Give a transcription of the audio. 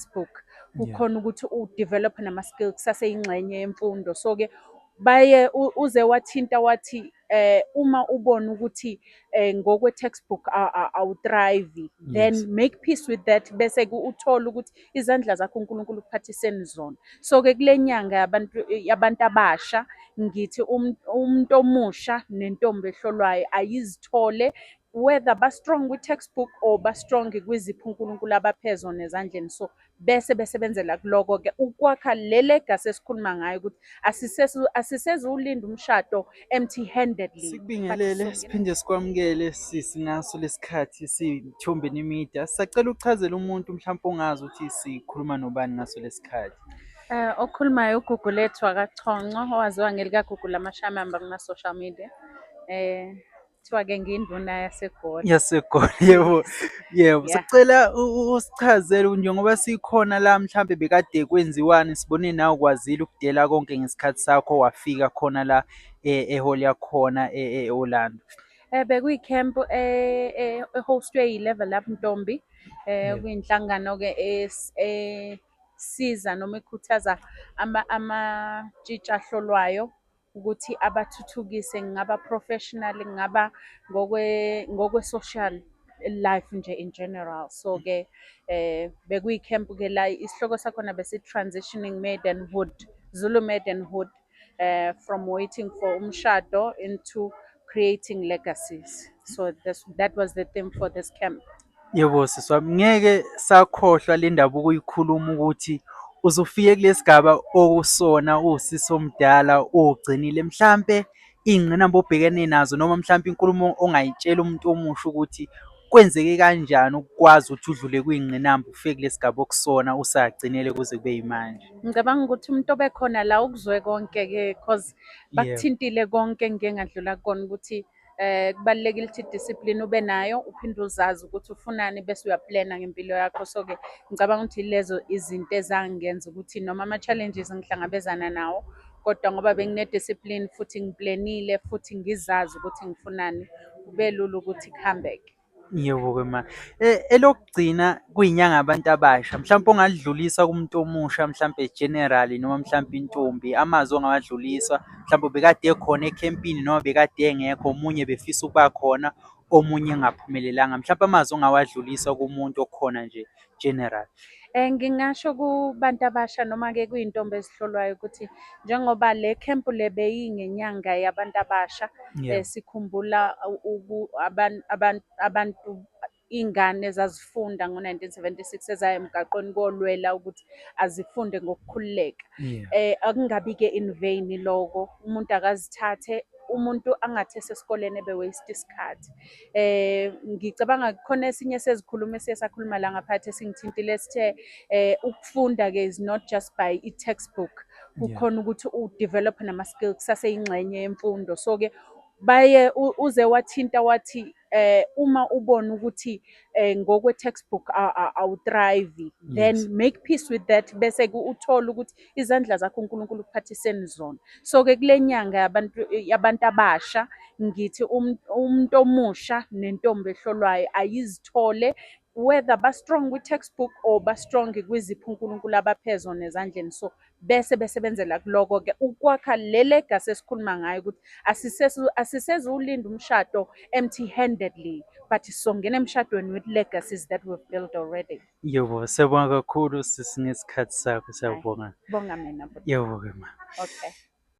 textbook Yeah. kukhona ukuthi udevelop nama-skill kusaseyingxenye yemfundo. So-ke baye uze wathinta wathi uma ubona ukuthi ngokwe-textbook awuthrive, Yes. then make peace with that, bese-ke uthola ukuthi izandla zakho uNkulunkulu ukuphathiseni zona. So-ke kule nyanga yabantu abasha ngithi umuntu omusha nentombi ehlolwayo ayizithole whether ba-strong kwi-textbook or ba-strong kwizipho uNkulunkulu abaphe zona ezandleni. So bese besebenzela kuloko-ke ukwakha le legacy esikhuluma ngayo ukuthi asisezuwulinda umshado empty-handedly, but Sikubingelele siphinde sikwamukele sisi ngaso lesikhathi sithombeni media. Sisacela uchazele umuntu mhlawumbe ongazi ukuthi sikhuluma nobani ngaso lesikhathi. okhulumayo uGugu lethu akaChonco, owaziwa ngelikaGugu lamashamamba kuma-social media. Kuthiwa-ke ngiyinduna yaseGoli. YaseGoli, yebo. Yes. Yebo, Yeah. sicela usichazele njengoba sikhona la mhlambe bekade kwenziwani, sibone nawe ukwazile ukudela konke ngesikhathi sakho wafika khona la ehall yakhona e-Orlando. Bekuyi-camp e-hostwe yi-Level Up Ntombi. Yebo. Kuyinhlangano-ke esiza noma ekhuthaza amatshitshi ahlolwayo ukuthi abathuthukise, kungaba professionally, kungaba ngokwe-social life nje in general. So-ke bekuyi-camp-ke la isihloko sakhona besi-transitioning maidenhood, Zulu maidenhood, from waiting for umshado into creating legacies. So that was the theme for this camp. Yebo sisi wami, ngeke sakhohlwa le ndaba ukuyikhuluma ukuthi uzufike kulesigaba okusona usisi omdala ogcinile, mhlampe iy'ngqinamba obhekene nazo noma mhlampe inkulumo ongayitshela umuntu omusha ukuthi kwenzeke kanjani ukwazi ukuthi udlule kwiy'ngqinamba ufike kulesigaba okusona usagcinile kuze kube yimanje. Ngicabanga ukuthi umuntu obekhona la ukuzwe konke-ke, cause Yebo. bakuthintile konke engike ngadlula kukona ukuthi kubalulekile ukuthi i-discipline ube nayo, uphinde uzazi ukuthi ufunani bese uyaplana ngempilo yakho. So-ke ngicabanga ukuthi lezo izinto ezangenza ukuthi noma ama-challenges ngihlangabezana nawo, kodwa ngoba bengine-discipline futhi ngiplenile futhi ngizazi ukuthi ngifunani, kube lula ukuthi kuhambeke. Yebo-ke ma. Elokugcina kuyinyanga yabantu abasha, mhlawumpe ongalidlulisa kumuntu omusha mhlampe generally noma mhlampe intombi, amazwi ongawadlulisa mhlawumbe bekade ekhona ekhempini noma bekade engekho, omunye befisa ukuba khona, omunye engaphumelelanga. Mhlampe amazwi ongawadlulisa kumuntu okhona nje general. Ngingasho kubantu abasha noma-ke kuyintombi ezihlolwayo ukuthi njengoba le camp le beyingenyanga yabantu abasha, Yebo. sikhumbula abantu iy'ngane ezazifunda ngo-1976 ezaya emgaqweni kolwela ukuthi azifunde ngokukhululeka. Yeah. Akungabi-ke in vain loko, umuntu akazithathe, umuntu angathi esesikoleni ebe-waste isikhathi. Ngicabanga kukhona esinye sezikhuluma esiye sakhuluma la ngaphakathi esingithintile esithe ukufunda-ke is not just by i-textbook, kukhona ukuthi udevelop nama-skill kusaseyingxenye yemfundo. So-ke baye uze wathinta wathi uma ubona ukuthi ngokwe-textbook awuthrive, then Yes. make peace with that, bese-ke uthola ukuthi izandla zakho uNkulunkulu ukuphathiseni zona. So-ke kule nyanga yabantu abasha ngithi umuntu omusha nentombi ehlolwayo ayizithole whether ba-strong kwi-textbook or ba-strong kwizipho uNkulunkulu abaphe zona ezandleni. So bese besebenzela kuloko-ke ukwakha le legacy esikhuluma ngayo ukuthi asisezuwulinda umshado empty-handedly, but sizongena emshadweni with legacies that we've built already. Yebo, siyabonga kakhulu sisi ngesikhathi sakho, Hhayi, siyabonga. bonga mina bhuti. Yebo-ke ma. Okay.